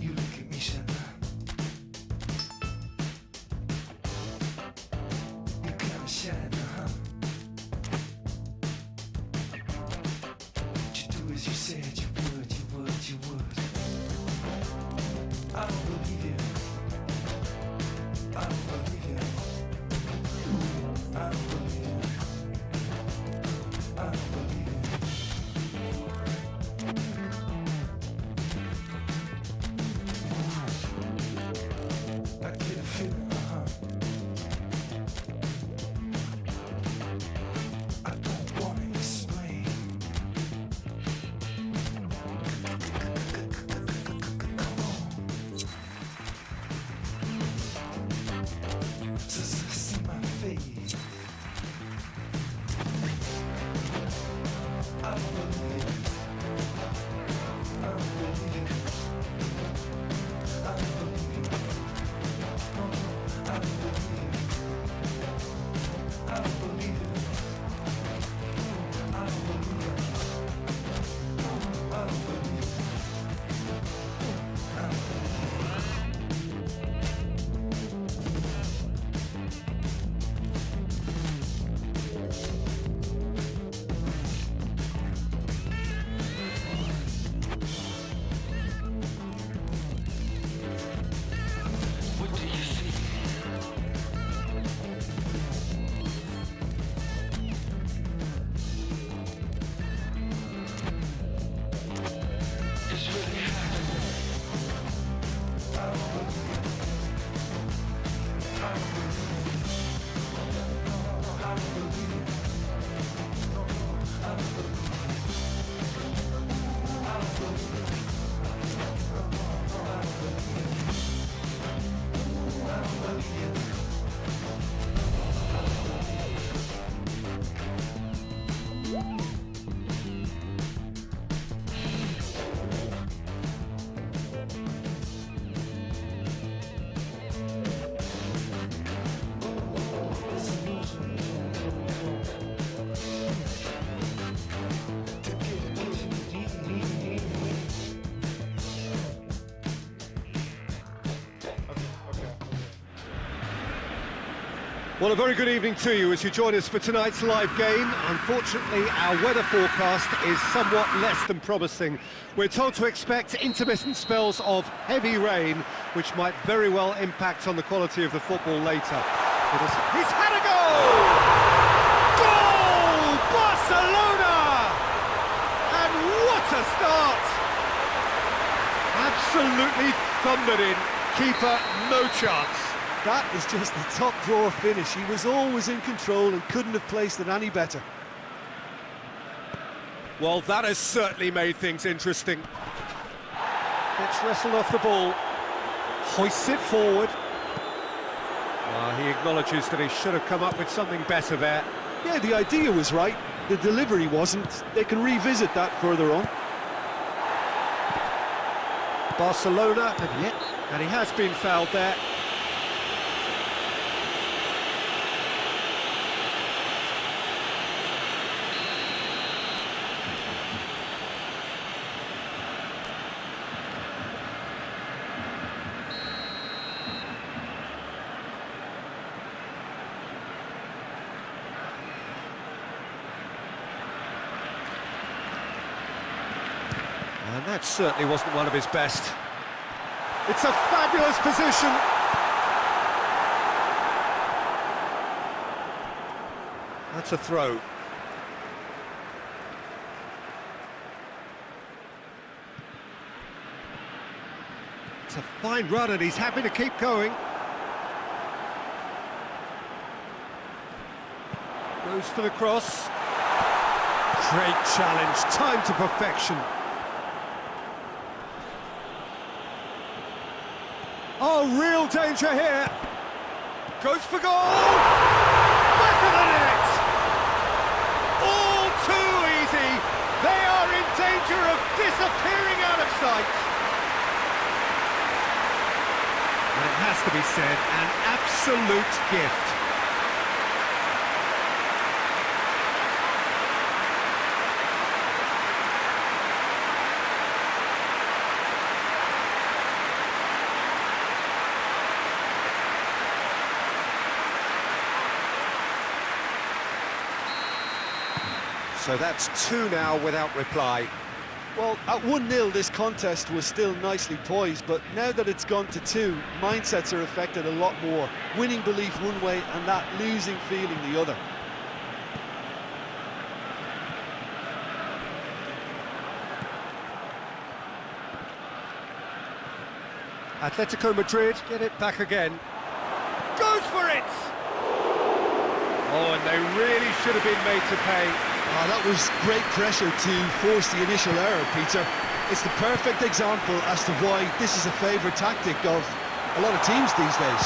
You look at me, Shanna. You kinda shine, huh? You do as you said you would, you would, you would. I don't believe you. I don't believe you. I don't believe you. I don't believe you. I get a feeling, I don't wanna explain. Come on. Just see my face. I don't believe it. I don't believe it. I don't believe it. I don't believe it. I don't believe it. I don't believe it. I don't believe it. I don't believe What do you see? It's really happening. I don't believe it. I don't believe it. I don't believe it. I don't believe it. I don't believe it. I don't believe it. Well, a very good evening to you as you join us for tonight's live game. Unfortunately, our weather forecast is somewhat less than promising. We're told to expect intermittent spells of heavy rain, which might very well impact on the quality of the football later. He's had a goal! Goal! Barcelona! And what a start! Absolutely thundered in. Keeper, no chance. That was just the top drawer finish. He was always in control and couldn't have placed it any better. Well, that has certainly made things interesting. Gets wrestled off the ball. Hoists it forward. He acknowledges that he should have come up with something better there. Yeah, the idea was right. The delivery wasn't. They can revisit that further on. Barcelona, and he has been fouled there. And that certainly wasn't one of his best. It's a fabulous position. That's a throw. It's a fine run and he's happy to keep going. Goes for the cross. Great challenge, time to perfection. Oh, real danger here. Goes for goal. Back of the net. All too easy. They are in danger of disappearing out of sight. And it has to be said, an absolute gift. So that's 2 now without reply. Well, at 1-0 this contest was still nicely poised, but now that it's gone to 2, mindsets are affected a lot more. Winning belief one way and that losing feeling the other. Atletico Madrid get it back again. Goes for it! Oh, and they really should have been made to pay. Oh, that was great pressure to force the initial error, Peter. It's the perfect example as to why this is a favourite tactic of a lot of teams these days.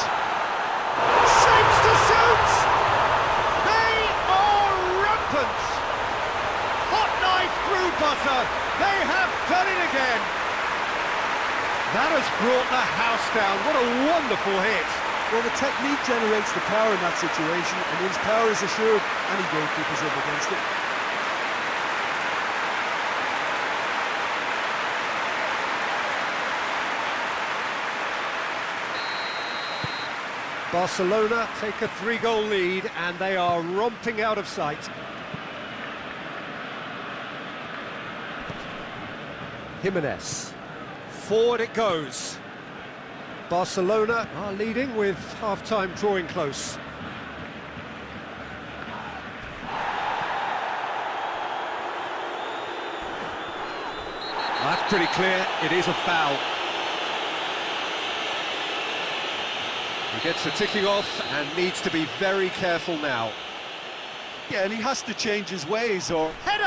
Shapes to shoot! They are rampant! Hot knife through butter. They have done it again. That has brought the house down. What a wonderful hit. Well, the technique generates the power in that situation, and once power is assured, any goalkeeper's up against it. Barcelona take a 3-goal lead, and they are romping out of sight. Jimenez. Forward it goes. Barcelona are leading with half-time drawing close. That's pretty clear, it is a foul. He gets the ticking off and needs to be very careful now. Yeah, and he has to change his ways, or... Header!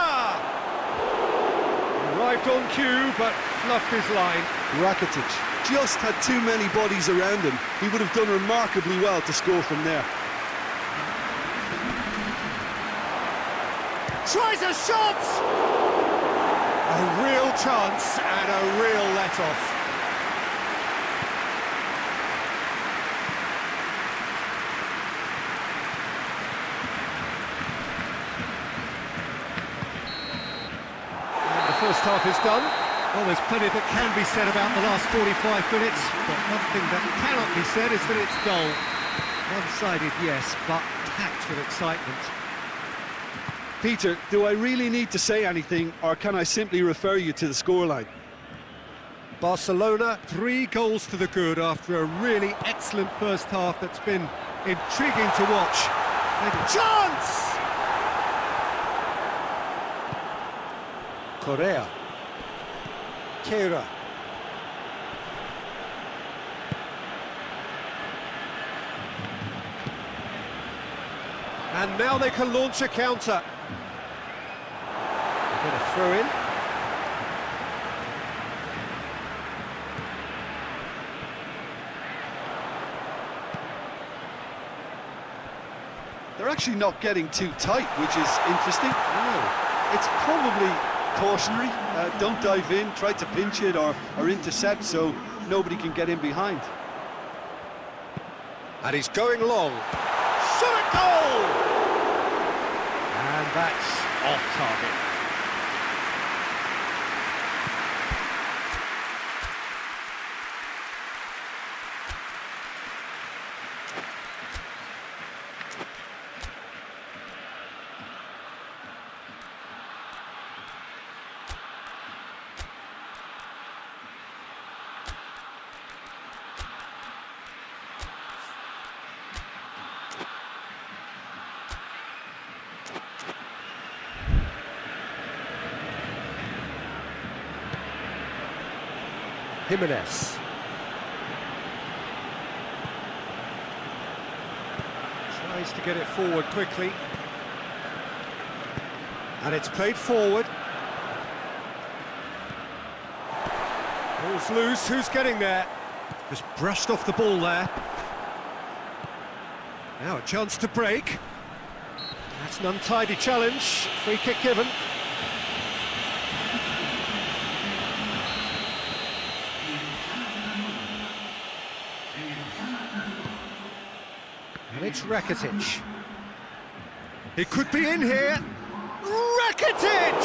Arrived on cue, but fluffed his line. Rakitic just had too many bodies around him. He would have done remarkably well to score from there. Tries a shot! A real chance and a real let-off. And the first half is done. Well, there's plenty that can be said about the last 45 minutes, but one thing that cannot be said is that it's dull. One-sided, yes, but packed with excitement. Peter, do I really need to say anything, or can I simply refer you to the scoreline? Barcelona, 3 goals to the good after a really excellent first half that's been intriguing to watch. And chance! Correa. Keira. And now they can launch a counter. They're going to throw in. They're actually not getting too tight, which is interesting. Oh. It's probably cautionary. Don't dive in, try to pinch it or intercept so nobody can get in behind. And he's going long. Shot at goal! And that's off target. Jimenez. Tries to get it forward quickly. And it's played forward. Ball's loose, who's getting there? Just brushed off the ball there. Now a chance to break. That's an untidy challenge. Free kick given. And it's Rakitic. It could be in here. Rakitic!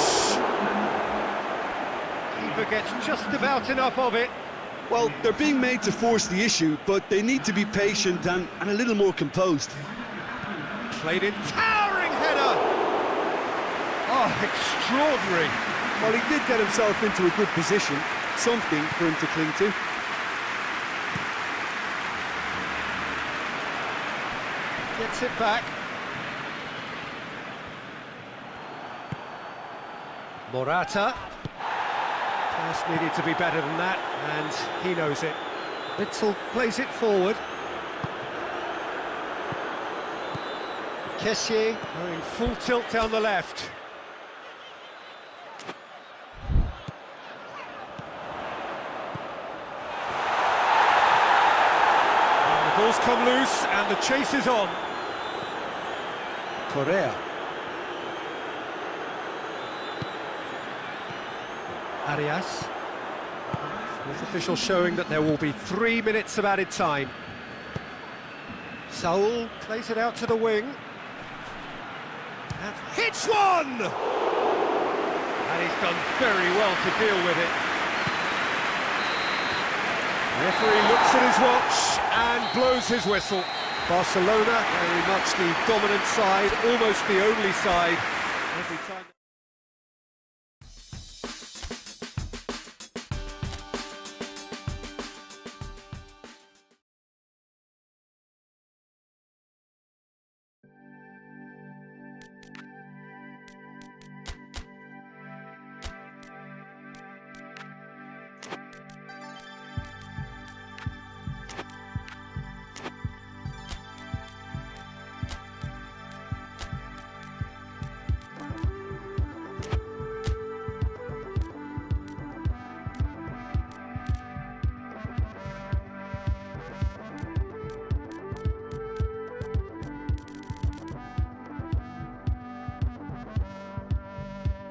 Keeper gets just about enough of it. Well, they're being made to force the issue, but they need to be patient and a little more composed. Played in, towering header! Oh, extraordinary. Well, he did get himself into a good position, something for him to cling to. Gets it back. Morata. Pass needed to be better than that, and he knows it. Witzel plays it forward. Kessié going full tilt down the left. And the ball's come loose and the chase is on. Correa. Arias. With official showing that there will be 3 minutes of added time. Saul plays it out to the wing. And hits one! And he's done very well to deal with it. The referee looks at his watch and blows his whistle. Barcelona, very much the dominant side, almost the only side. Every time.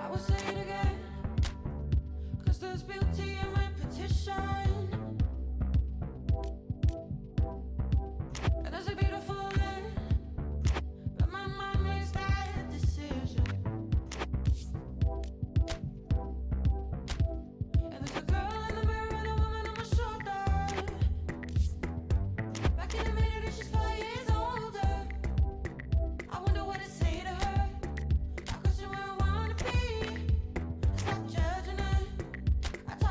I will say it again, 'cause there's beauty in repetition. And there's a beautiful end, but my mind makes that decision. And there's a girl in the mirror and a woman on my shoulder. Back in a minute and she's 5 years older. I wonder what to say to her. I question where I wanna be. Stop judging her. I talk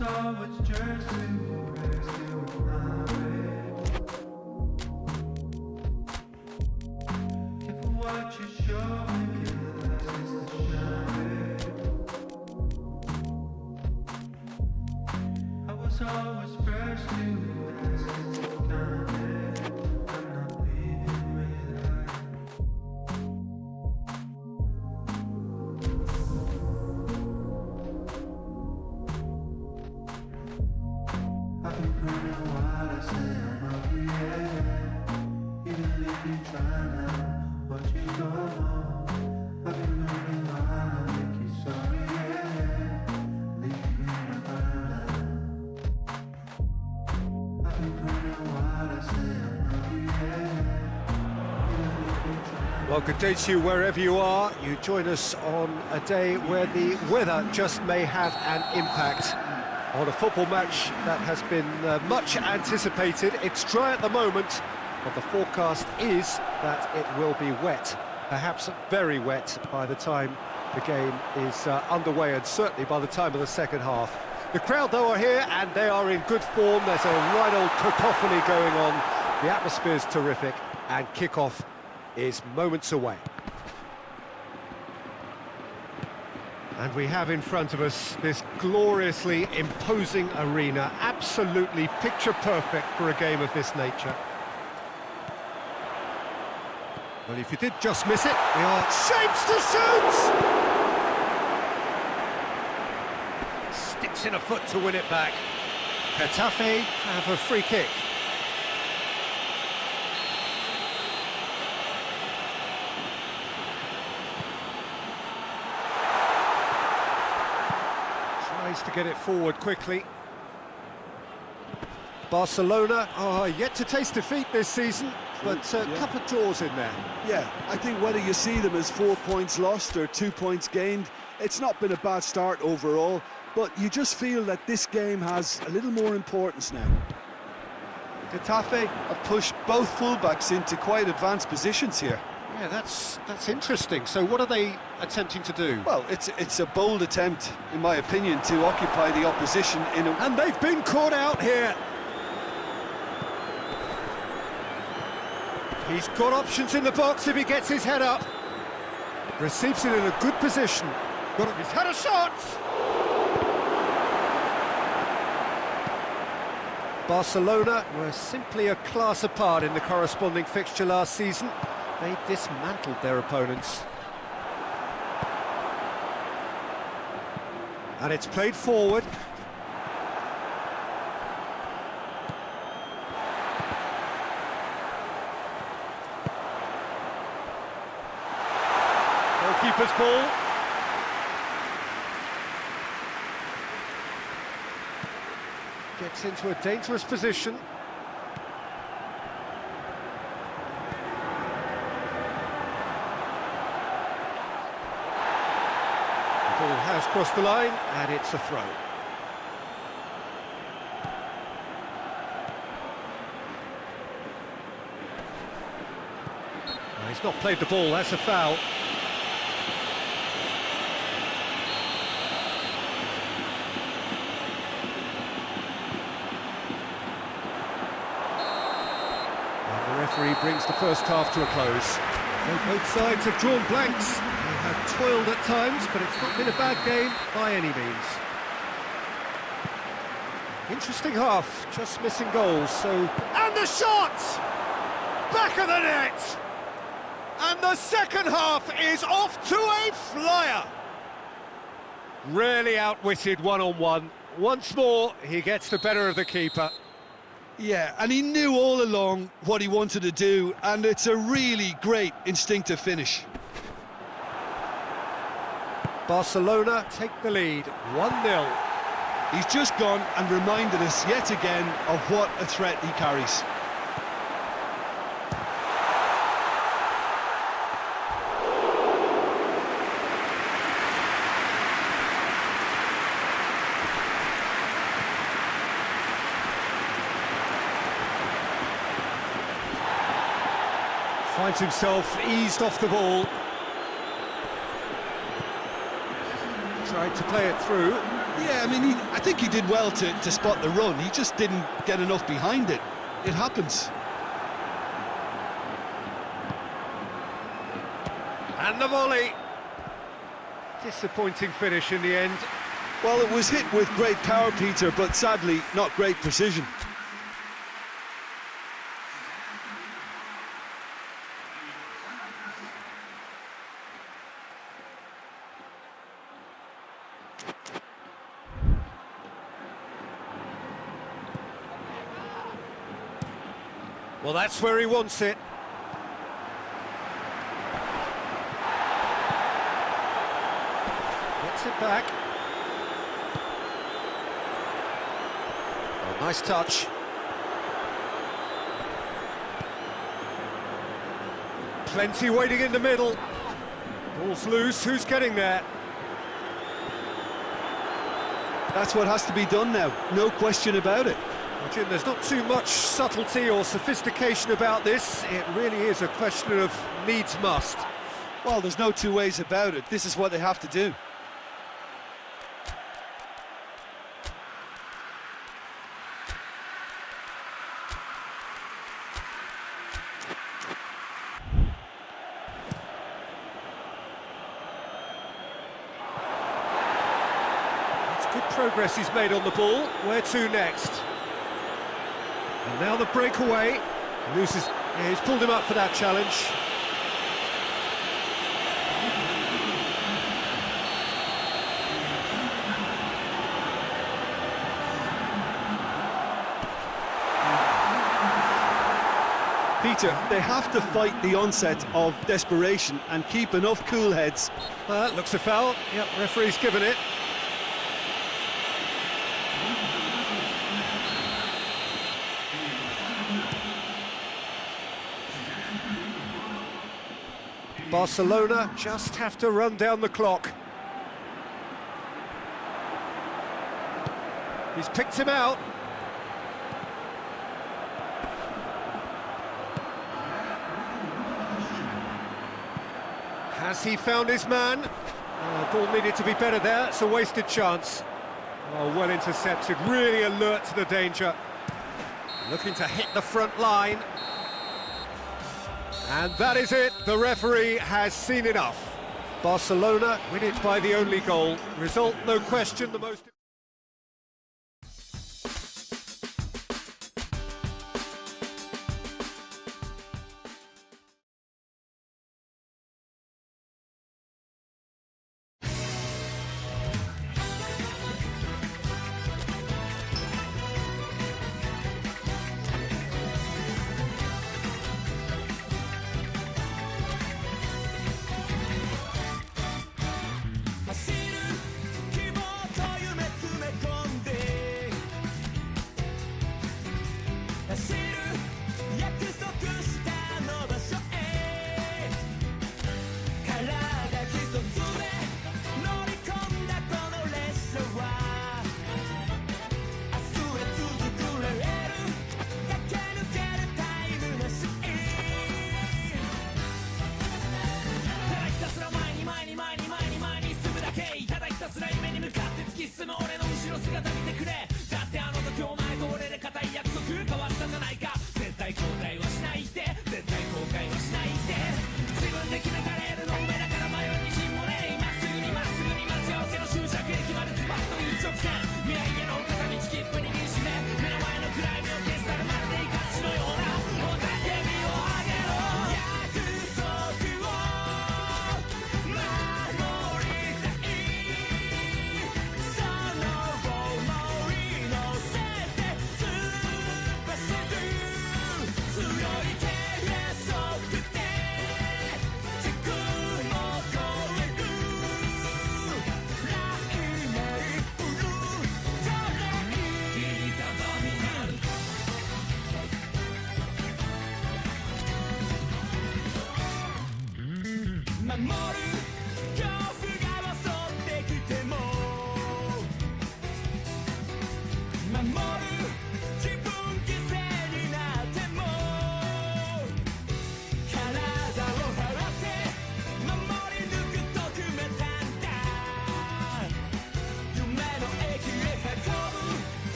So it's just too fast to if I watch your show and kill the lights to shine, I was always first to ask to count it. I'm not leaving without. I've been burning while I say I'm up here. Even if you try now, watch you go on. I've been burning while I make you sorry, yeah. Leaving my fire. I've been burning while I say I'm up here. Even if you try. Well, good day to you wherever you are. You join us on a day where the weather just may have an impact on a football match that has been much anticipated. It's dry at the moment, but the forecast is that it will be wet, perhaps very wet by the time the game is underway, and certainly by the time of the second half. The crowd, though, are here, and they are in good form. There's a right old cacophony going on. The atmosphere's terrific, and kickoff is moments away. And we have in front of us this gloriously imposing arena, absolutely picture perfect for a game of this nature. Well, if you did just miss it, we are shapes to shoot! Sticks in a foot to win it back. Getafe have a free kick. Tries to get it forward quickly. Barcelona are yet to taste defeat this season, but a couple of draws in there. Yeah, I think whether you see them as 4 points lost or 2 points gained, it's not been a bad start overall, but you just feel that this game has a little more importance now. Getafe have pushed both fullbacks into quite advanced positions here. Yeah, that's interesting. So what are they attempting to do? Well, it's a bold attempt, in my opinion, to occupy the opposition in a... And they've been caught out here. He's got options in the box if he gets his head up. Receives it in a good position. He's had a shot! Barcelona were simply a class apart in the corresponding fixture last season. They dismantled their opponents. And it's played forward. Goalkeeper's ball. Gets into a dangerous position. The ball has crossed the line, and it's a throw. Well, he's not played the ball, that's a foul. Referee brings the first half to a close. So both sides have drawn blanks. They have toiled at times, but it's not been a bad game by any means. Interesting half, just missing goals, so... And the shot! Back of the net! And the second half is off to a flyer! Rarely outwitted one-on-one. Once more, he gets the better of the keeper. Yeah, and he knew all along what he wanted to do, and it's a really great instinctive finish. Barcelona take the lead, 1-0. He's just gone and reminded us yet again of what a threat he carries. Finds himself eased off the ball. Tried to play it through. Yeah, I mean, I think he did well to spot the run. He just didn't get enough behind it. It happens. And the volley. Disappointing finish in the end. Well, it was hit with great power, Peter, but sadly, not great precision. Well, that's where he wants it. Gets it back. Oh, nice touch. Plenty waiting in the middle. Ball's loose, who's getting there? That's what has to be done now, no question about it. Well, Jim, there's not too much subtlety or sophistication about this. It really is a question of needs must. Well, there's no two ways about it. This is what they have to do. It's good progress he's made on the ball. Where to next? And now the breakaway. Loses. Yeah, he's pulled him up for that challenge. Peter, they have to fight the onset of desperation and keep enough cool heads. Looks a foul. Yep, referee's given it. Barcelona just have to run down the clock. He's picked him out. Has he found his man? Ball needed to be better there. It's a wasted chance. Oh, well intercepted, really alert to the danger. Looking to hit the front line. And that is it, the referee has seen enough. Barcelona win it by the only goal. Result, no question, the most...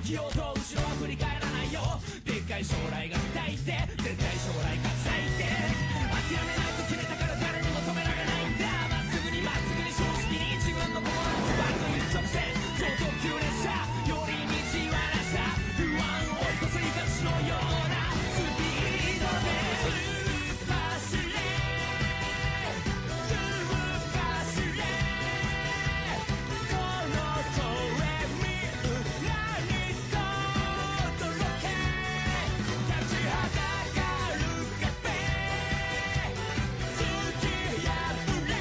起用と後ろは振り返らないよでっかい将来が見たいって絶対将来勝ちたいって諦めないと決めたから誰にも止められないんだまっすぐに正直に自分の心にズバッと一直線超特急列車より道はなさ不安を追い越せりがちのようなスピードで突っ走れ突っ走れこの声みんなに届け立ちはだかる壁突き破れ来ない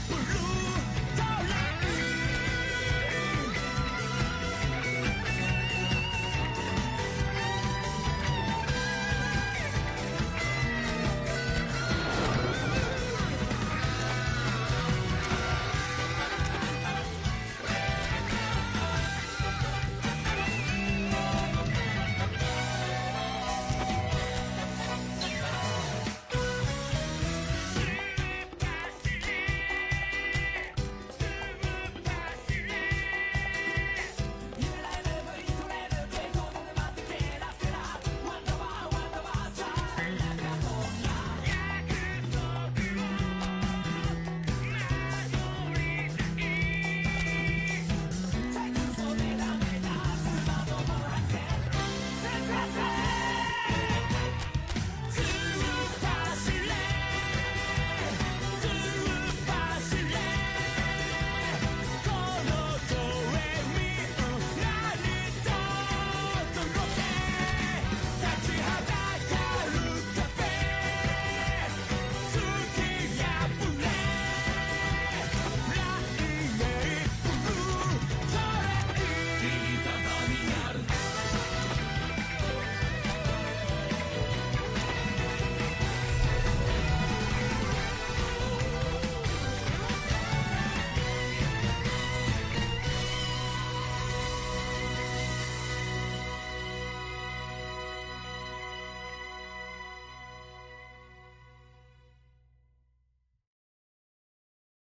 ブルートレ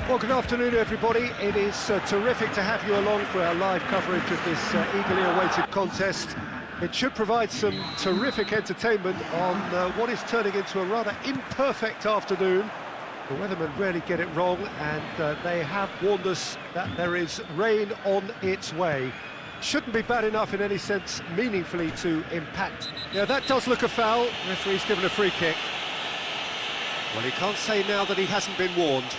Well, good afternoon, everybody. It is terrific to have you along for our live coverage of this eagerly awaited contest. It should provide some terrific entertainment on what is turning into a rather imperfect afternoon. The weathermen rarely get it wrong, and they have warned us that there is rain on its way. Shouldn't be bad enough in any sense meaningfully to impact. Yeah, that does look a foul. Referee's given a free kick. Well, he can't say now that he hasn't been warned.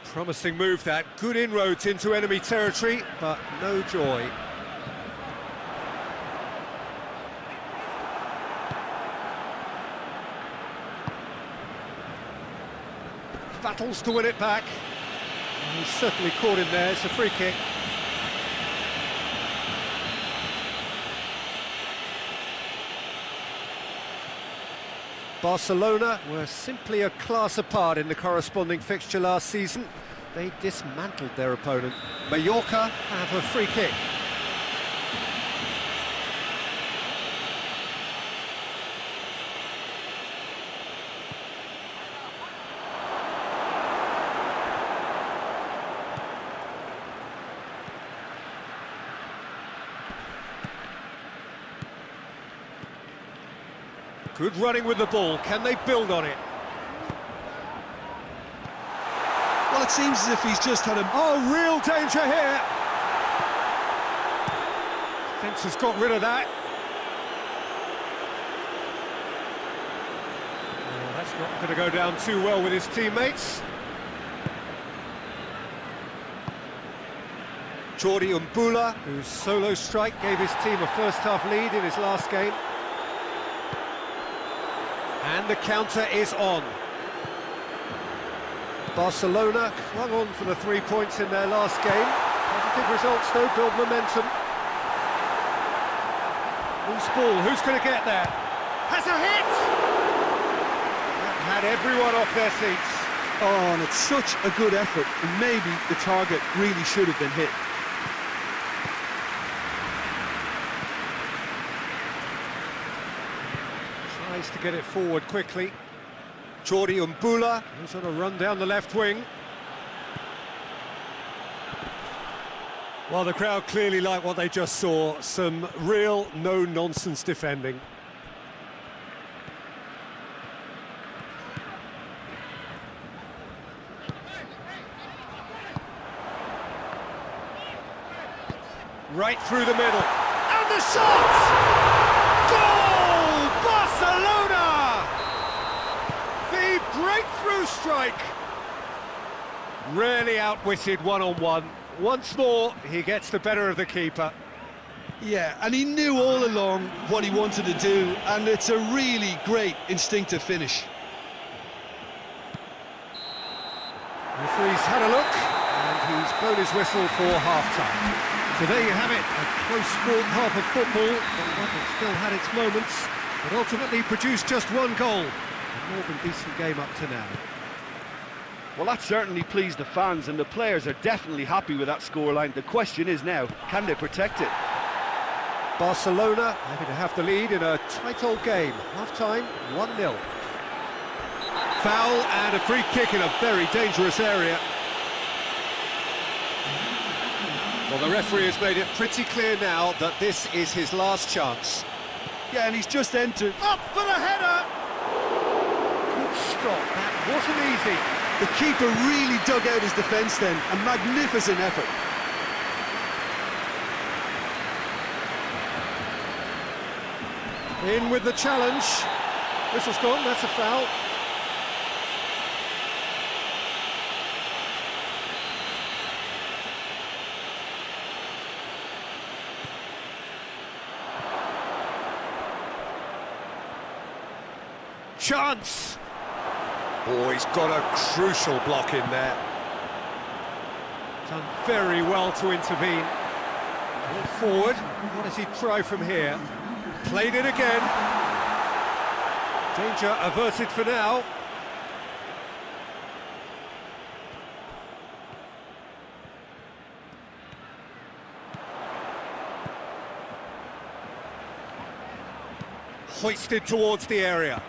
Promising move that, good inroads into enemy territory, but no joy. Battles to win it back. And he's certainly caught him there, it's a free kick. Barcelona were simply a class apart in the corresponding fixture last season. They dismantled their opponent. Mallorca have a free kick. Good running with the ball, can they build on it? Well, it seems as if he's just had a... Oh, real danger here! Fence has got rid of that. Oh, that's not going to go down too well with his teammates. Jordi Umbula, whose solo strike gave his team a first-half lead in his last game. And the counter is on. Barcelona clung on for the 3 points in their last game. Positive results though, build momentum. Loose ball, who's going to get there? Has a hit! That had everyone off their seats. Oh, and it's such a good effort, and maybe the target really should have been hit. Tries to get it forward quickly. Jordi Umbula, who's on a run down the left wing. Well, the crowd clearly like what they just saw. Some real no-nonsense defending. Right through the middle. And the shot! Goal! Barcelona! The breakthrough strike. Rarely outwitted one-on-one. Once more, he gets the better of the keeper. Yeah, and he knew all along what he wanted to do, and it's a really great instinctive finish. Referee's had a look, and he's blown his whistle for half-time. So there you have it, a close-fought half of football, but one that still had its moments, but ultimately produced just one goal. A more than decent game up to now. Well, that certainly pleased the fans, and the players are definitely happy with that scoreline. The question is now, can they protect it? Barcelona happy to have the lead in a tight old game. Half-time, 1-0. Foul and a free kick in a very dangerous area. Well, the referee has made it pretty clear now that this is his last chance. Yeah, and he's just entered. Up for the header! Good stop, that wasn't easy. The keeper really dug out his defence then, a magnificent effort. In with the challenge. Whistle's gone, that's a foul. Chance! Oh, he's got a crucial block in there. Done very well to intervene. Look forward, what does he try from here? Played it again. Danger averted for now. Hoisted towards the area.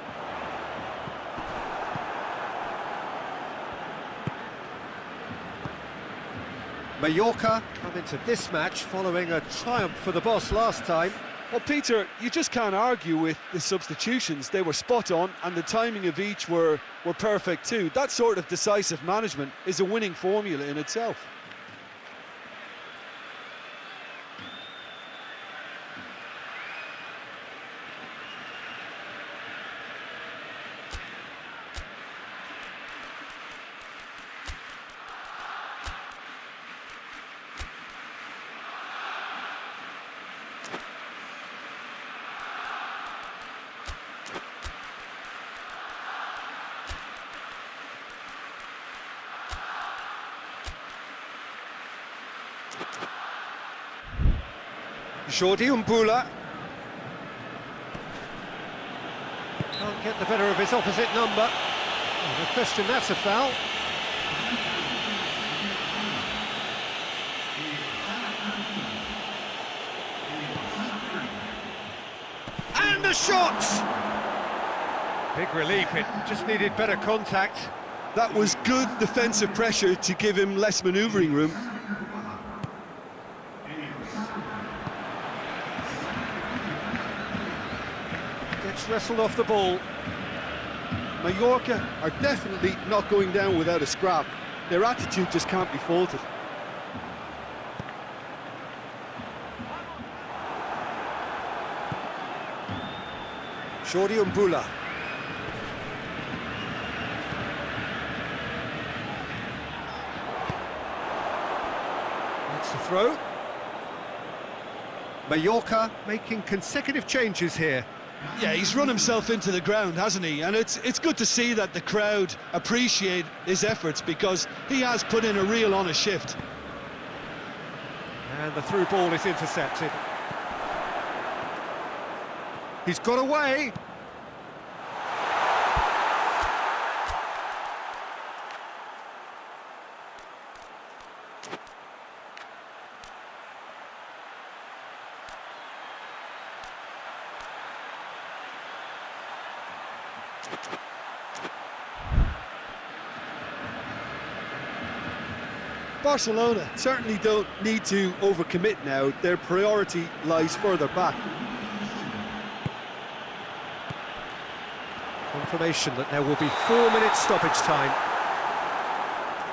Mallorca come into this match following a triumph for the boss last time. Well, Peter, you just can't argue with the substitutions. They were spot on, and the timing of each were perfect too. That sort of decisive management is a winning formula in itself. Jordi Umbula. Can't get the better of his opposite number. Oh, no question, that's a foul. And the shot! Big relief, it just needed better contact. That was good defensive pressure to give him less manoeuvring room. Gets wrestled off the ball. Mallorca are definitely not going down without a scrap. Their attitude just can't be faulted. Jordi Umbula. That's the throw. Mallorca making consecutive changes here. Yeah, he's run himself into the ground, hasn't he? And it's good to see that the crowd appreciate his efforts, because he has put in a real honest shift. And the through ball is intercepted. He's got away. Barcelona certainly don't need to overcommit now. Their priority lies further back. Confirmation that there will be 4 minutes stoppage time.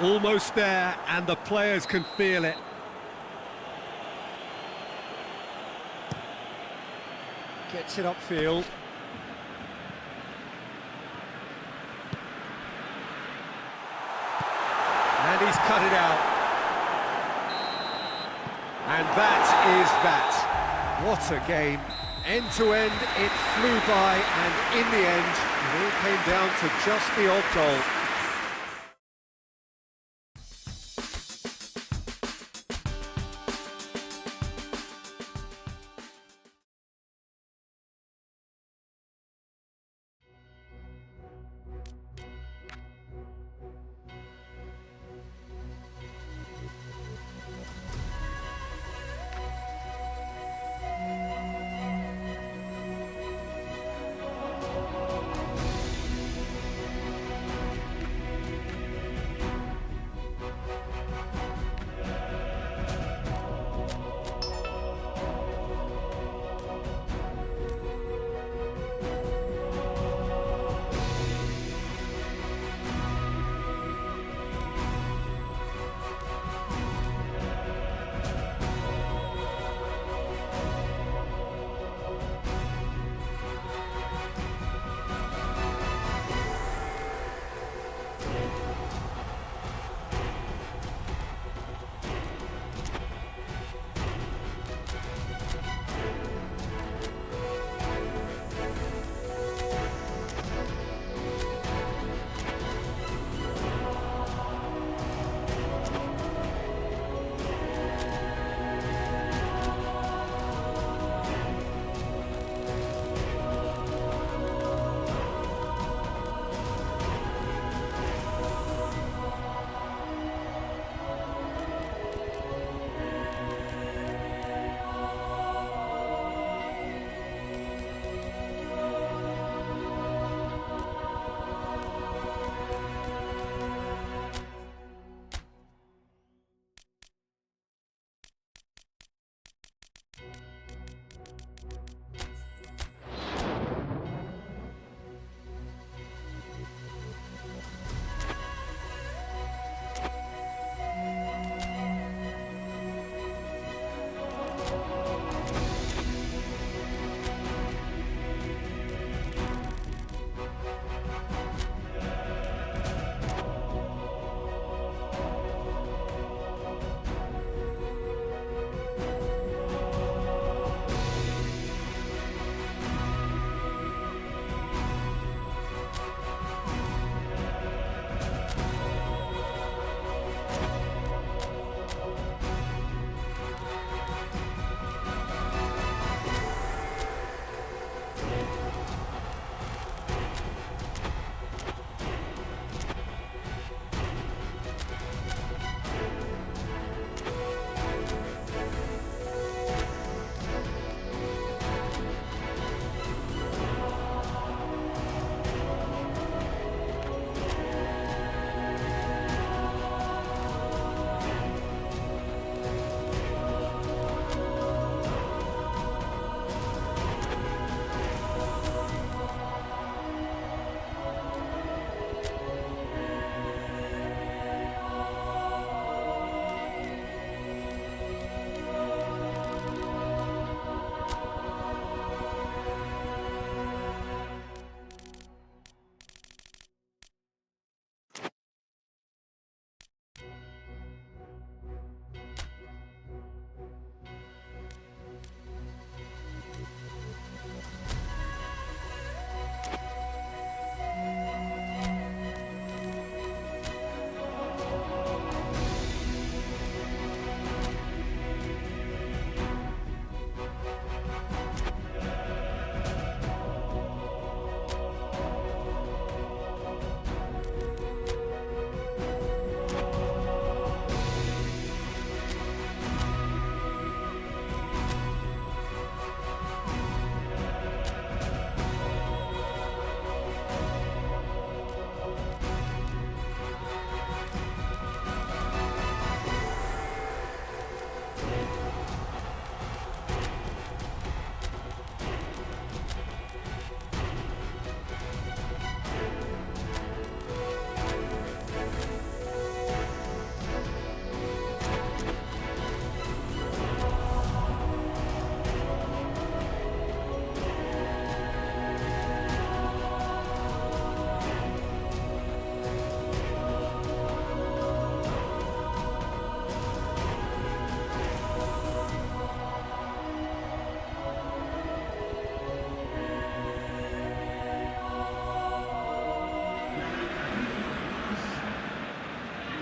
Almost there, and the players can feel it. Gets it upfield. And he's cut it out. And that is that. What a game. End to end, it flew by, and in the end, it all came down to just the odd goal.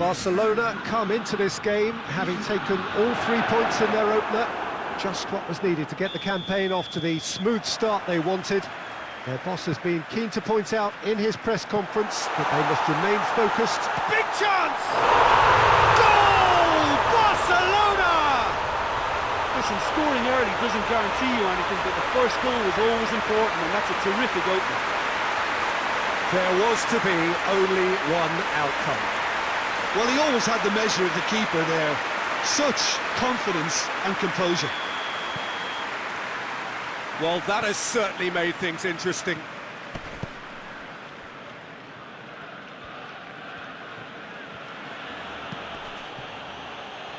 Barcelona come into this game having taken all 3 points in their opener. Just what was needed to get the campaign off to the smooth start they wanted. Their boss has been keen to point out in his press conference that they must remain focused. Big chance! Goal! Barcelona! Listen, scoring early doesn't guarantee you anything, but the first goal was always important, and that's a terrific opener. There was to be only one outcome. Well, he always had the measure of the keeper there. Such confidence and composure. Well, that has certainly made things interesting.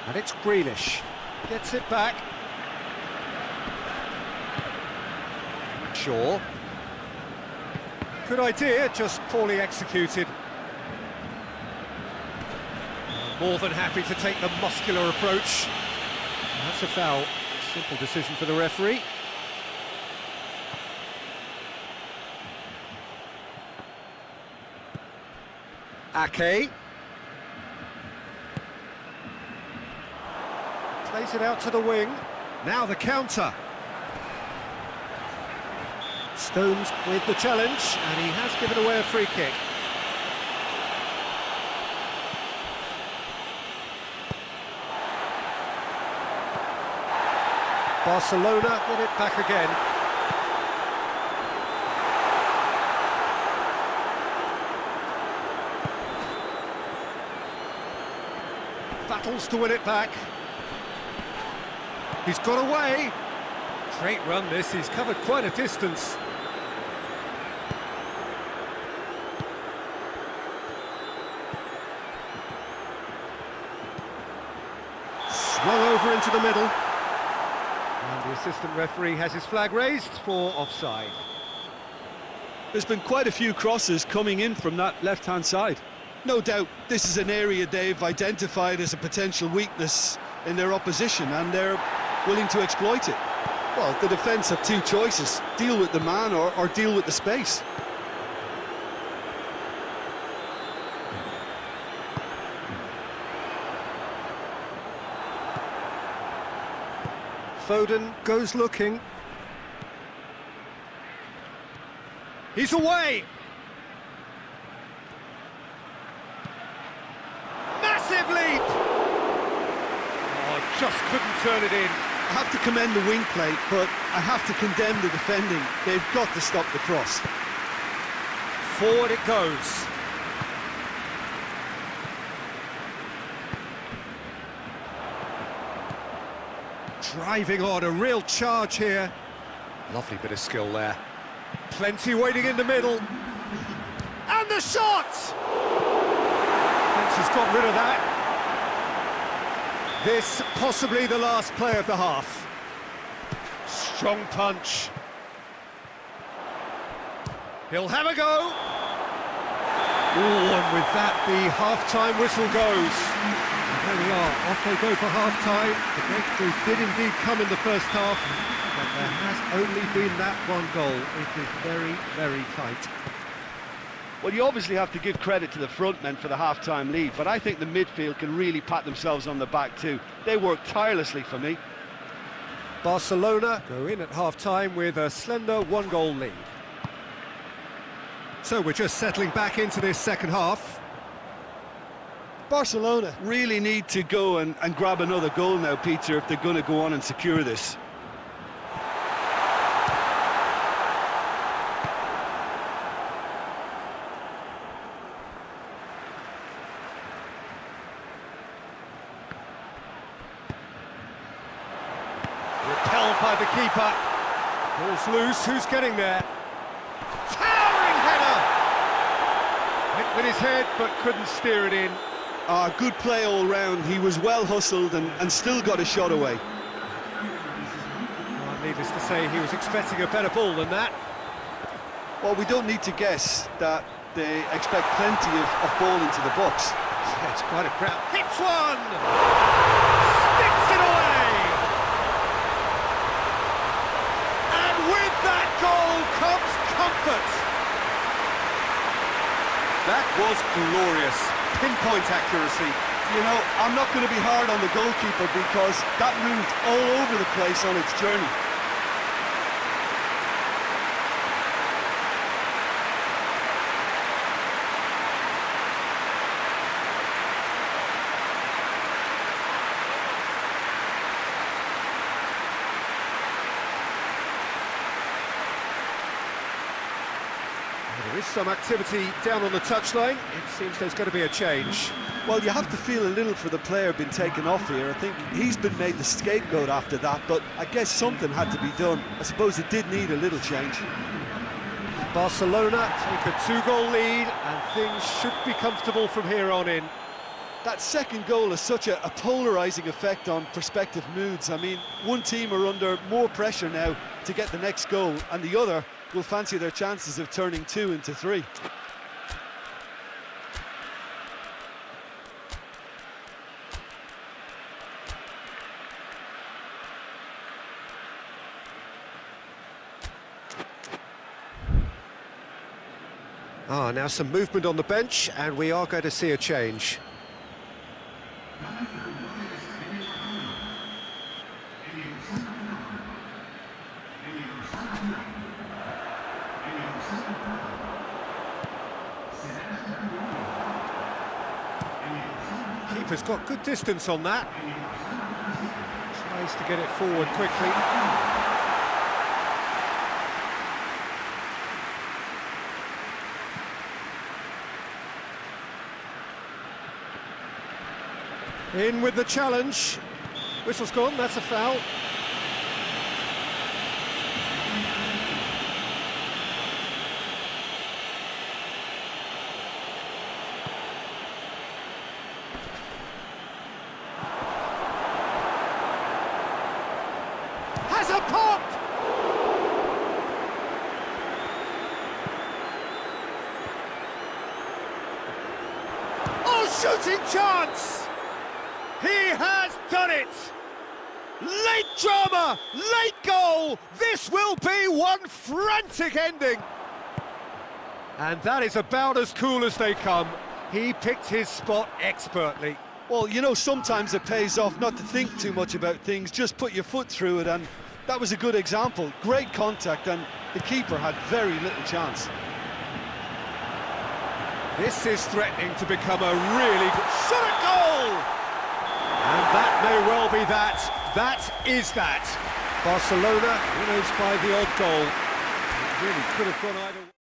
And it's Grealish. Gets it back. Shaw. Good idea, just poorly executed. More than happy to take the muscular approach. That's a foul. Simple decision for the referee. Ake. Plays it out to the wing. Now the counter. Stones with the challenge, and he has given away a free kick. Barcelona get it back again. Battles to win it back. He's got away. Great run this, he's covered quite a distance. Swung over into the middle. And the assistant referee has his flag raised for offside. There's been quite a few crosses coming in from that left-hand side. No doubt this is an area they've identified as a potential weakness in their opposition, and they're willing to exploit it. Well, the defence have two choices: deal with the man or deal with the space. Foden goes looking. He's away! Massive leap! Oh, just couldn't turn it in. I have to commend the wing play, but I have to condemn the defending. They've got to stop the cross. Forward it goes. Driving on, a real charge here. Lovely bit of skill there. Plenty waiting in the middle. And the shot! Fence has got rid of that. This possibly the last play of the half. Strong punch. He'll have a go. Oh, and with that the half-time whistle goes. And there we are, off they go for half-time. The breakthrough did indeed come in the first half, but there has only been that one goal. It is very, very tight. Well, you obviously have to give credit to the front men for the half-time lead, but I think the midfield can really pat themselves on the back too. They work tirelessly for me. Barcelona go in at half-time with a slender one-goal lead. So we're just settling back into this second half. Barcelona really need to go and grab another goal now, Peter, if they're going to go on and secure this. Repelled by the keeper. Ball's loose, who's getting there? Towering header! Hit with his head, but couldn't steer it in. Good play all round. He was well hustled and still got a shot away. Well, needless to say, he was expecting a better ball than that. Well, we don't need to guess that they expect plenty of ball into the box. Yeah, it's quite a crowd. Hits one! Sticks it away! And with that goal comes comfort. That was glorious. pinpoint accuracy. You know, I'm not going to be hard on the goalkeeper because that moved all over the place on its journey. There is some activity down on the touchline. It seems there's going to be a change. Well, you have to feel a little for the player being taken off here. I think he's been made the scapegoat after that, but I guess something had to be done. I suppose it did need a little change. Barcelona take a 2-goal lead, and things should be comfortable from here on in. That second goal has such a polarising effect on prospective moods. I mean, one team are under more pressure now to get the next goal, and the other will fancy their chances of turning 2 into 3. Now some movement on the bench, and we are going to see a change. Keeper's got good distance on that. Tries to get it forward quickly. In with the challenge. Whistle's gone, that's a foul. Has a pop! Oh, shooting chance! He has done it! Late drama, late goal! This will be one frantic ending! And that is about as cool as they come. He picked his spot expertly. Well, you know, sometimes it pays off not to think too much about things, just put your foot through it, and that was a good example. Great contact, and the keeper had very little chance. This is threatening to become a really good shot at goal! And that may well be that. That is that. Barcelona winners by the odd goal. It really could have gone either way.